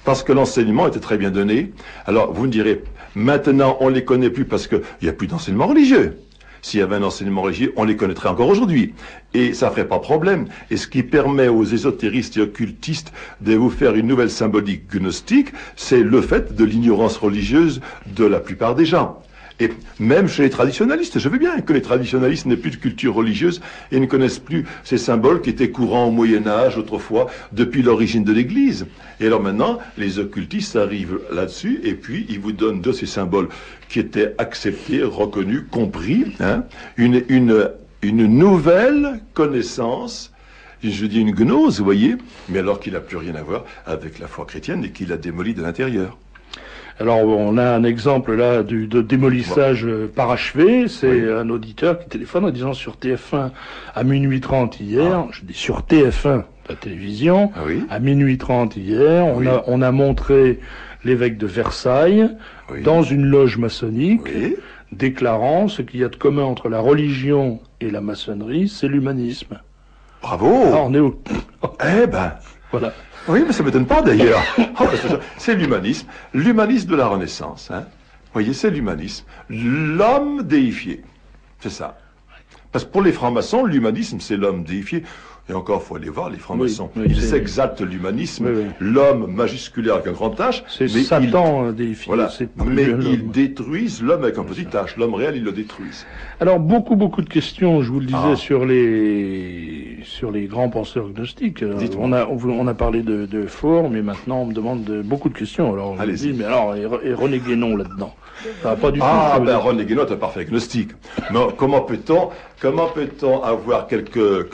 Parce que l'enseignement était très bien donné. Alors vous me direz, maintenant on les connaît plus parce qu'il n'y a plus d'enseignement religieux. S'il y avait un enseignement religieux, on les connaîtrait encore aujourd'hui. Et ça ferait pas problème. Et ce qui permet aux ésotéristes et occultistes de vous faire une nouvelle symbolique gnostique, c'est le fait de l'ignorance religieuse de la plupart des gens. Et même chez les traditionalistes, je veux bien que les traditionalistes n'aient plus de culture religieuse et ne connaissent plus ces symboles qui étaient courants au Moyen-Âge, autrefois, depuis l'origine de l'Église. Et alors maintenant, les occultistes arrivent là-dessus et puis ils vous donnent de ces symboles qui étaient acceptés, reconnus, compris, hein, une nouvelle connaissance, je dis une gnose, vous voyez, mais alors qu'il n'a plus rien à voir avec la foi chrétienne et qu'il la démolit de l'intérieur. Alors, on a un exemple là de démolissage parachevé. C'est un auditeur qui téléphone en disant sur TF1 à minuit 30 hier, je dis sur TF1, la télévision, à minuit 30 hier, on a montré l'évêque de Versailles dans une loge maçonnique, déclarant ce qu'il y a de commun entre la religion et la maçonnerie, c'est l'humanisme. Bravo. Alors, on est au... Eh ben, voilà. Oui, mais ça ne m'étonne pas d'ailleurs. C'est l'humanisme de la Renaissance. Hein. voyez, c'est l'humanisme. L'homme déifié. C'est ça. Parce que pour les francs-maçons, l'humanisme, c'est l'homme déifié. Et encore, il faut aller voir les francs-maçons. Ils exaltent l'humanisme, l'homme majusculaire avec un grand H. C'est Satan déifié. Voilà. Mais ils détruisent l'homme avec un petit H. L'homme réel, ils le détruisent. Alors, beaucoup de questions, je vous le disais, sur les grands penseurs gnostiques. On a parlé de Faure, mais maintenant, on me demande beaucoup de questions. Alors, je me dis, mais alors, et René Guénon là-dedans? Pas du tout. René Guénon est un parfait agnostique. Mais comment peut-on avoir quelque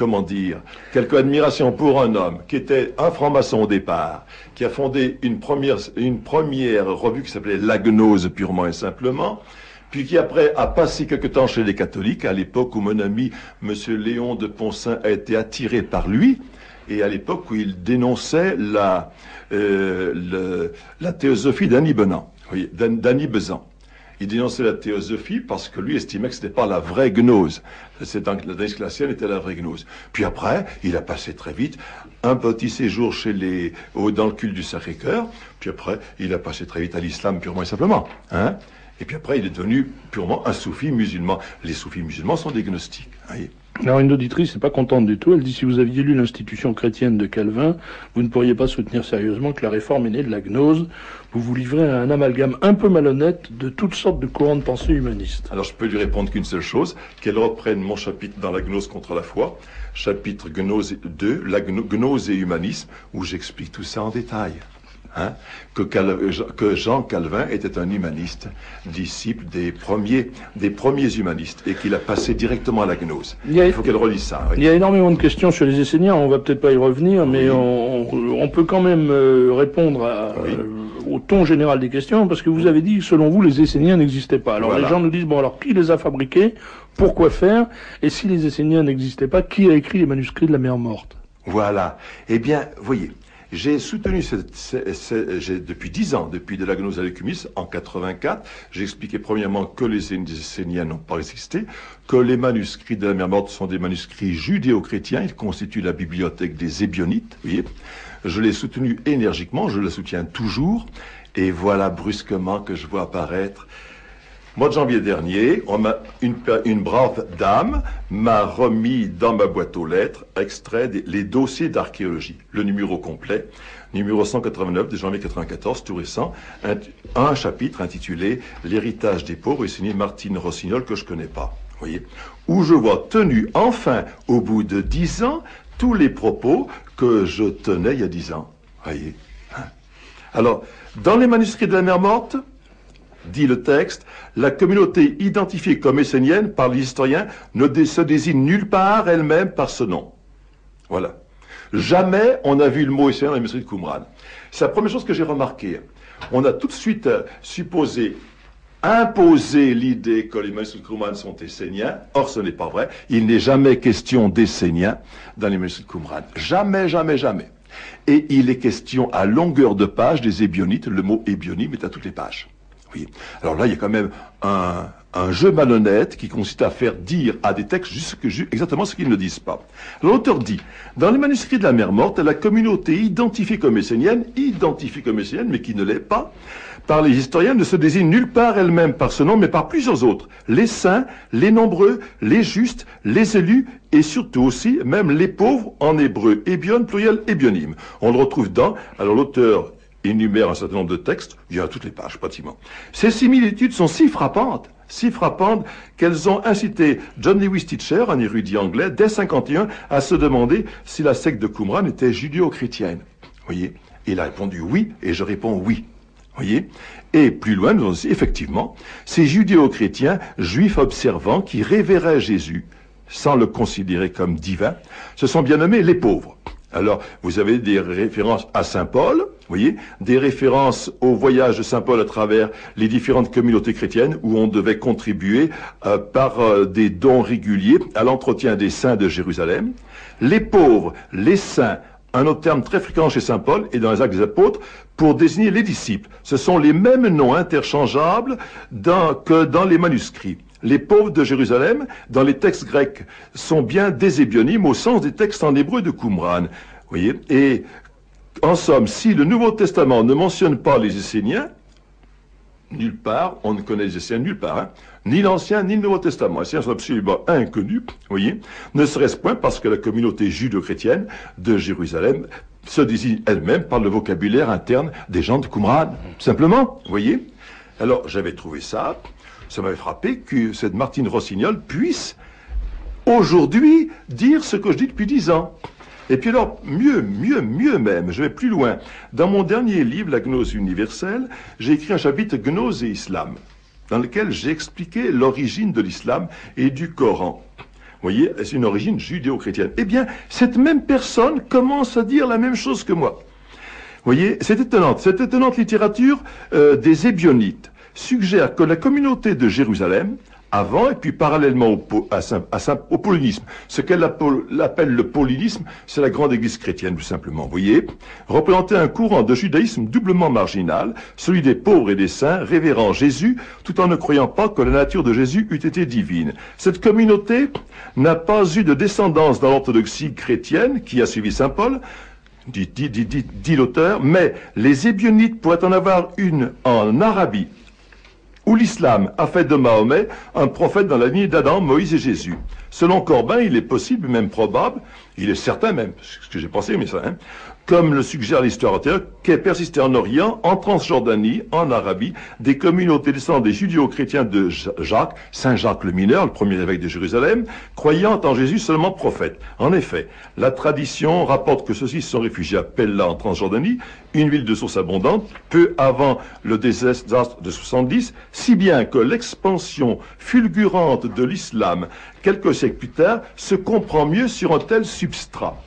admiration pour un homme qui était un franc-maçon au départ, qui a fondé une première revue qui s'appelait La Gnose purement et simplement, puis qui après a passé quelque temps chez les catholiques, à l'époque où mon ami Monsieur Léon de Poncin a été attiré par lui, et à l'époque où il dénonçait la théosophie d'Annie Benan, d'Annie Besant. Il dénonçait la théosophie parce que lui estimait que c'était pas la vraie gnose. La Danse glaciale était la vraie gnose. Puis après, il a passé très vite un petit séjour dans le culte du Sacré-Cœur. Puis après, il a passé très vite à l'islam purement et simplement. Et puis après, il est devenu purement un soufi musulman. Les soufis musulmans sont des gnostiques. Voyez. Alors une auditrice n'est pas contente du tout, elle dit si vous aviez lu l'institution chrétienne de Calvin, vous ne pourriez pas soutenir sérieusement que la réforme est née de la gnose, vous vous livrez à un amalgame un peu malhonnête de toutes sortes de courants de pensée humanistes. Alors je peux lui répondre qu'une seule chose, qu'elle reprenne mon chapitre dans la gnose contre la foi, chapitre gnose 2, la gnose et humanisme, où j'explique tout ça en détail. Que Jean Calvin était un humaniste, disciple des premiers humanistes, et qu'il a passé directement à la gnose. Il faut qu'elle relise ça. Oui. Il y a énormément de questions sur les Esséniens, on va peut-être pas y revenir, mais on peut quand même répondre au ton général des questions, parce que vous avez dit que selon vous, les Esséniens n'existaient pas. Alors les gens nous disent, bon alors qui les a fabriqués, pourquoi faire, et si les Esséniens n'existaient pas, qui a écrit les manuscrits de la mer morte? Voilà. Eh bien, voyez. J'ai soutenu depuis 10 ans, depuis de la gnose à l'écumisme, en 84, j'ai expliqué premièrement que les Esséniens n'ont pas existé, que les manuscrits de la mer morte sont des manuscrits judéo-chrétiens, ils constituent la bibliothèque des Ébionites, vous voyez. Je l'ai soutenu énergiquement, je le soutiens toujours, et voilà brusquement que je vois apparaître. Mois de janvier dernier, une brave dame m'a remis dans ma boîte aux lettres extrait les dossiers d'archéologie, le numéro complet, numéro 189 de janvier 94, tout récent, un chapitre intitulé « L'héritage des pauvres » et signé Martine Rossignol que je connais pas, voyez, où je vois tenu enfin, au bout de 10 ans, tous les propos que je tenais il y a 10 ans, voyez. Alors, dans les manuscrits de la mer morte, dit le texte, la communauté identifiée comme essénienne par les historiens ne se désigne nulle part elle-même par ce nom. Voilà. Jamais on a vu le mot essénien dans les manuscrits de Qumran. C'est la première chose que j'ai remarquée. On a tout de suite imposé l'idée que les manuscrits de Qumran sont esséniens. Or, ce n'est pas vrai. Il n'est jamais question d'esséniens dans les manuscrits de Qumran. Jamais, jamais, jamais. Et il est question à longueur de page des Ébionites. Le mot ébionim est à toutes les pages. Oui. Alors là, il y a quand même un jeu malhonnête qui consiste à faire dire à des textes exactement ce qu'ils ne disent pas. L'auteur dit, dans les manuscrits de la mer morte, la communauté identifiée comme essénienne, mais qui ne l'est pas, par les historiens, ne se désigne nulle part elle-même par ce nom, mais par plusieurs autres. Les saints, les nombreux, les justes, les élus, et surtout aussi, même les pauvres, en hébreu, ébion, pluriel, ébionim. On le retrouve alors l'auteur énumère un certain nombre de textes, il y a à toutes les pages, pratiquement. Ces similitudes sont si frappantes qu'elles ont incité John Lewis Teacher, un érudit anglais, dès 1951, à se demander si la secte de Qumran était judéo-chrétienne. Voyez, il a répondu oui, et je réponds oui. Voyez, et plus loin, nous avons aussi, effectivement, ces judéo-chrétiens, juifs observants, qui révéraient Jésus, sans le considérer comme divin, se sont bien nommés les pauvres. Alors, vous avez des références à Saint Paul, vous voyez, des références au voyage de Saint Paul à travers les différentes communautés chrétiennes où on devait contribuer par des dons réguliers à l'entretien des saints de Jérusalem. Les pauvres, les saints, un autre terme très fréquent chez Saint Paul et dans les Actes des Apôtres pour désigner les disciples. Ce sont les mêmes noms interchangeables que dans les manuscrits. Les pauvres de Jérusalem, dans les textes grecs, sont bien des ébionymes au sens des textes en hébreu de Qumran. Vous voyez, et en somme, si le Nouveau Testament ne mentionne pas les Esséniens, nulle part, on ne connaît les Esséens nulle part, hein, ni l'Ancien ni le Nouveau Testament. Les Esséens sont absolument inconnus, vous voyez, ne serait-ce point parce que la communauté judo-chrétienne de Jérusalem se désigne elle-même par le vocabulaire interne des gens de Qumran, simplement, vous voyez. Alors, j'avais trouvé ça m'avait frappé que cette Martine Rossignol puisse aujourd'hui dire ce que je dis depuis 10 ans. Et puis alors, mieux même, je vais plus loin. Dans mon dernier livre, La Gnose universelle, j'ai écrit un chapitre Gnose et Islam, dans lequel j'ai expliqué l'origine de l'islam et du Coran. Vous voyez, c'est une origine judéo-chrétienne. Eh bien, cette même personne commence à dire la même chose que moi. Vous voyez, c'est étonnant. Cette étonnante littérature des Ébionites suggère que la communauté de Jérusalem, avant et puis parallèlement au paulinisme, ce qu'elle appelle le paulinisme, c'est la grande église chrétienne, tout simplement, vous voyez, représentait un courant de judaïsme doublement marginal, celui des pauvres et des saints, révérant Jésus, tout en ne croyant pas que la nature de Jésus eût été divine. Cette communauté n'a pas eu de descendance dans l'orthodoxie chrétienne, qui a suivi saint Paul, dit l'auteur, mais les Ébionites pourraient en avoir une en Arabie, où l'islam a fait de Mahomet un prophète dans la lignée d'Adam, Moïse et Jésus. Selon Corbin, il est possible, même probable, il est certain même, ce que j'ai pensé, mais ça, hein, comme le suggère l'histoire antérieure, qu'est persisté en Orient, en Transjordanie, en Arabie, des communautés descendantes des judéo-chrétiens de Jacques, Saint Jacques le Mineur, le premier évêque de Jérusalem, croyant en Jésus seulement prophète. En effet, la tradition rapporte que ceux-ci se sont réfugiés à Pella en Transjordanie, une ville de source abondante, peu avant le désastre de 70, si bien que l'expansion fulgurante de l'islam, quelques siècles plus tard, se comprend mieux sur un tel substrat.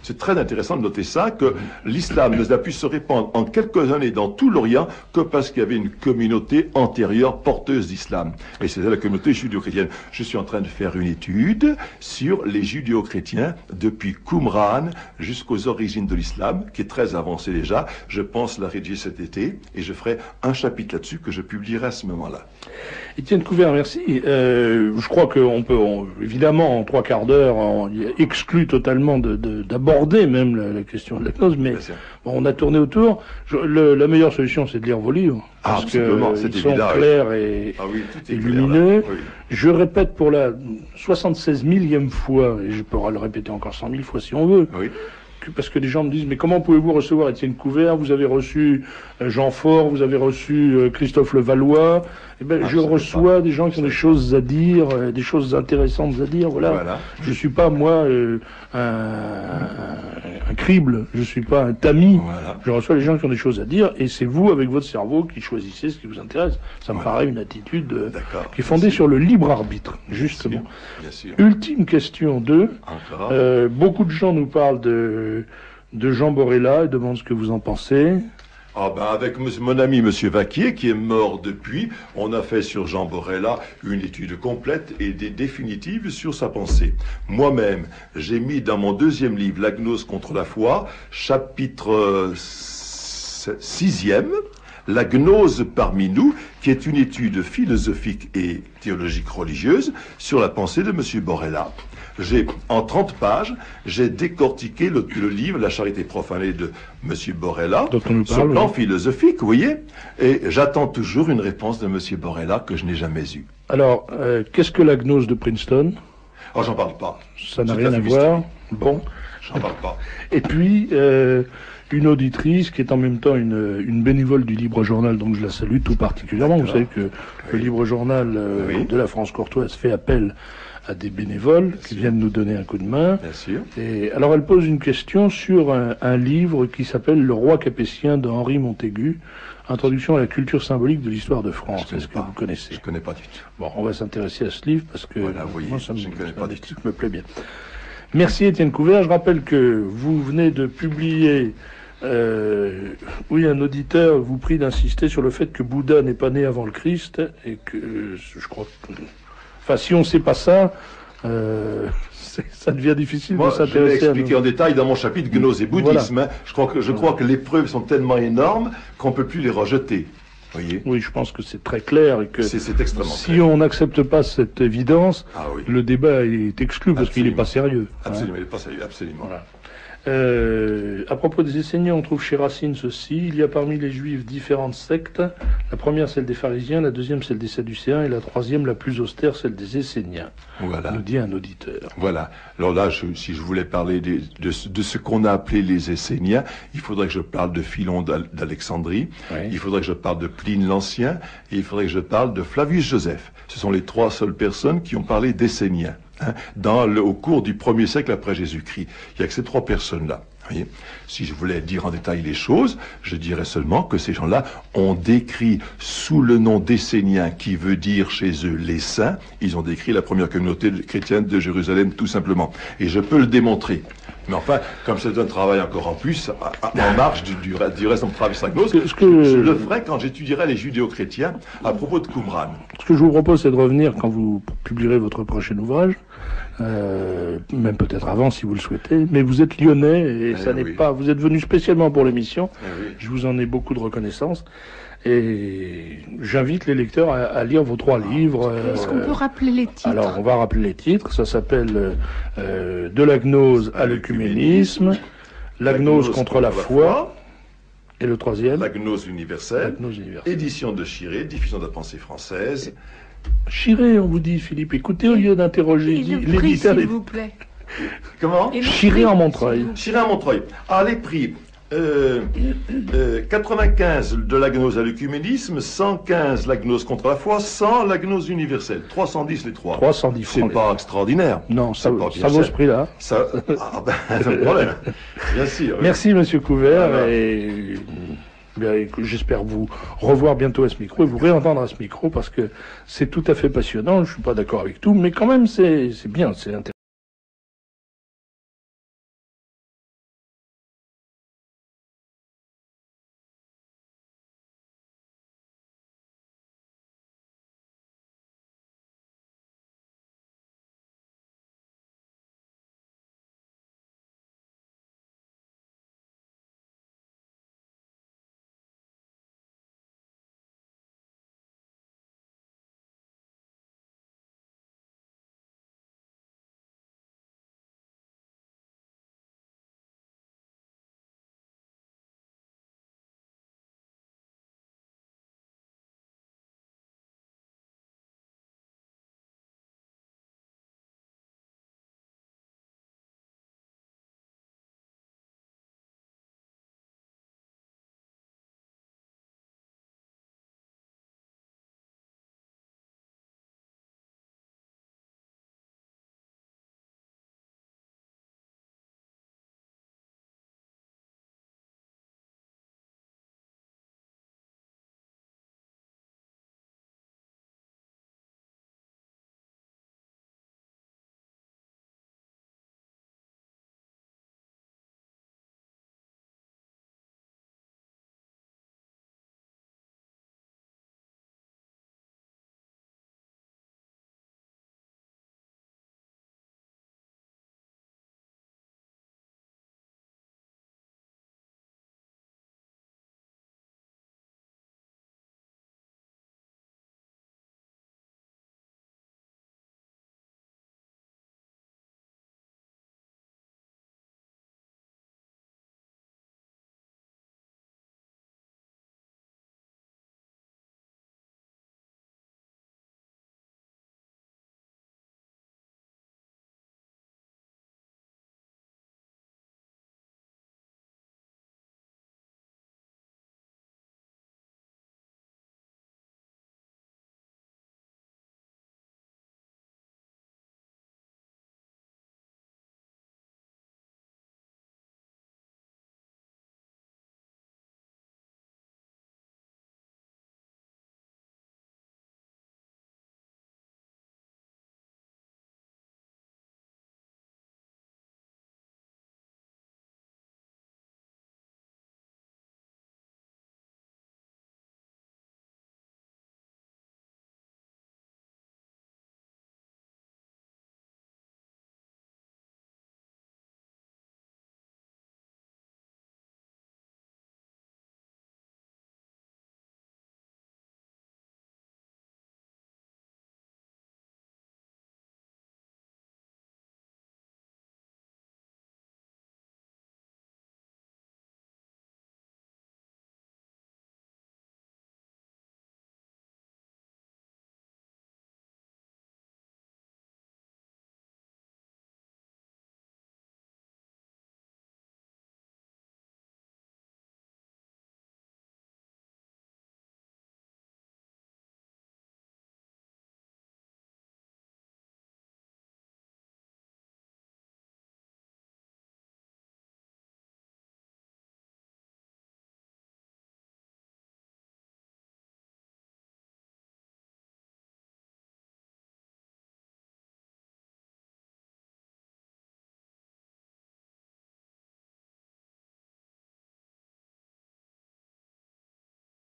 C'est très intéressant de noter ça, que l'islam n'a pu se répandre en quelques années dans tout l'Orient que parce qu'il y avait une communauté antérieure porteuse d'islam. Et c'était la communauté judéo-chrétienne. Je suis en train de faire une étude sur les judéo-chrétiens depuis Qumran jusqu'aux origines de l'islam, qui est très avancée déjà. Je pense la rédiger cet été et je ferai un chapitre là-dessus que je publierai à ce moment-là. Étienne Couvert, merci. Je crois qu'on peut, évidemment, en 3 quarts d'heure, on exclut totalement d'aborder même la question de la gnose, mais bon, on a tourné autour. La meilleure solution, c'est de lire vos livres, parce qu'ils sont clairs et lumineux. Oui. Je répète pour la 76 millième fois, et je pourrai le répéter encore 100 000 fois si on veut, parce que des gens me disent, mais comment pouvez-vous recevoir Étienne Couvert? Vous avez reçu Jean Faure, vous avez reçu Christophe Levallois. Eh ben, je reçois des gens qui ont des choses à dire, des choses intéressantes à dire. Voilà. Je suis pas moi un crible, je suis pas un tamis. Voilà. Je reçois les gens qui ont des choses à dire, et c'est vous, avec votre cerveau, qui choisissez ce qui vous intéresse. Ça me paraît une attitude qui est fondée sur le libre arbitre, justement. Bien sûr. Ultime question 2. Beaucoup de gens nous parlent de Jean Borella et demandent ce que vous en pensez. Ah ben avec mon ami Monsieur Vaquier, qui est mort depuis, on a fait sur Jean Borella une étude complète et définitive sur sa pensée. Moi-même, j'ai mis dans mon 2e livre, La gnose contre la foi, chapitre 6e, La gnose parmi nous, qui est une étude philosophique et théologique religieuse sur la pensée de Monsieur Borella. En 30 pages, j'ai décortiqué le livre La charité profanée de M. Borella sur le plan philosophique, vous voyez, et j'attends toujours une réponse de M. Borella que je n'ai jamais eue. Alors, qu'est-ce que la gnose de Princeton? Oh, j'en parle pas. Ça n'a rien à voir. Bon. J'en parle pas. Et puis, une auditrice qui est en même temps une bénévole du Libre Journal, donc je la salue tout particulièrement. Vous savez que le Libre Journal de la France courtoise fait appel à des bénévoles qui viennent nous donner un coup de main. Bien sûr. Et alors elle pose une question sur un livre qui s'appelle Le Roi capétien de Henri Montaigu, Introduction à la culture symbolique de l'histoire de France. Est-ce que vous connaissez? Je connais pas du tout. Bon, on va s'intéresser à ce livre parce que moi, ça me plaît bien. Merci Étienne Couvert. Je rappelle que vous venez de publier... un auditeur vous prie d'insister sur le fait que Bouddha n'est pas né avant le Christ et que je crois que... Enfin, si on ne sait pas ça, ça devient difficile de s'intéresser. Je l'ai expliqué en détail dans mon chapitre Gnose et bouddhisme. Voilà. Je crois que les preuves sont tellement énormes qu'on ne peut plus les rejeter. Voyez. Oui, je pense que c'est très clair et que c'est extrêmement si on n'accepte pas cette évidence, le débat est exclu parce qu'il n'est pas sérieux. Absolument, il n'est pas sérieux, absolument. Voilà. À propos des Esséniens, on trouve chez Racine ceci: il y a parmi les Juifs différentes sectes. La première, celle des pharisiens, la deuxième, celle des sadducéens, et la troisième, la plus austère, celle des Esséniens. Voilà. Nous dit un auditeur. Voilà. Alors là, si je voulais parler de ce qu'on a appelé les Esséniens, il faudrait que je parle de Philon d'Alexandrie, Oui. il faudrait que je parle de Pline l'Ancien, et il faudrait que je parle de Flavius Joseph. Ce sont les trois seules personnes qui ont parlé d'Esséniens, hein, au cours du 1er siècle après Jésus-Christ. Il n'y a que ces trois personnes-là. Voyez, si je voulais dire en détail les choses, je dirais seulement que ces gens-là ont décrit sous le nom d'Esséniens, qui veut dire chez eux les saints, ils ont décrit la première communauté chrétienne de Jérusalem tout simplement. Et je peux le démontrer. Mais enfin, comme c'est un travail encore en plus, en marge du reste de mon travail sur Gnose, je le ferai quand j'étudierai les judéo-chrétiens à propos de Qumran. Ce que je vous propose, c'est de revenir quand vous publierez votre prochain ouvrage, même peut-être avant si vous le souhaitez, mais vous êtes lyonnais et ça n'est pas, vous êtes venu spécialement pour l'émission, je vous en ai beaucoup de reconnaissance. Et j'invite les lecteurs à lire vos trois livres. Est-ce qu'on peut rappeler les titres? Alors, on va rappeler les titres. Ça s'appelle De la gnose à l'œcuménisme, la gnose contre la foi, et le troisième, la gnose universelle, édition de Chiré, diffusion de la pensée française. Chiré, on vous dit, Philippe, écoutez au lieu d'interroger l'éditeur. S'il vous plaît. Comment? Chiré en Montreuil. Chiré en Montreuil. Ah, les prix. 95 de la gnose à l'œcuménisme, 115 la gnose contre la foi, 100 la gnose universelle. 310 les trois. 310 francs. C'est pas extraordinaire. Non, ça vaut ce prix-là. Ça, c'est un problème. Bien sûr. Merci, monsieur Couvert, et j'espère vous revoir bientôt à ce micro et vous réentendre à ce micro parce que c'est tout à fait passionnant. Je suis pas d'accord avec tout, mais quand même, c'est bien, c'est intéressant.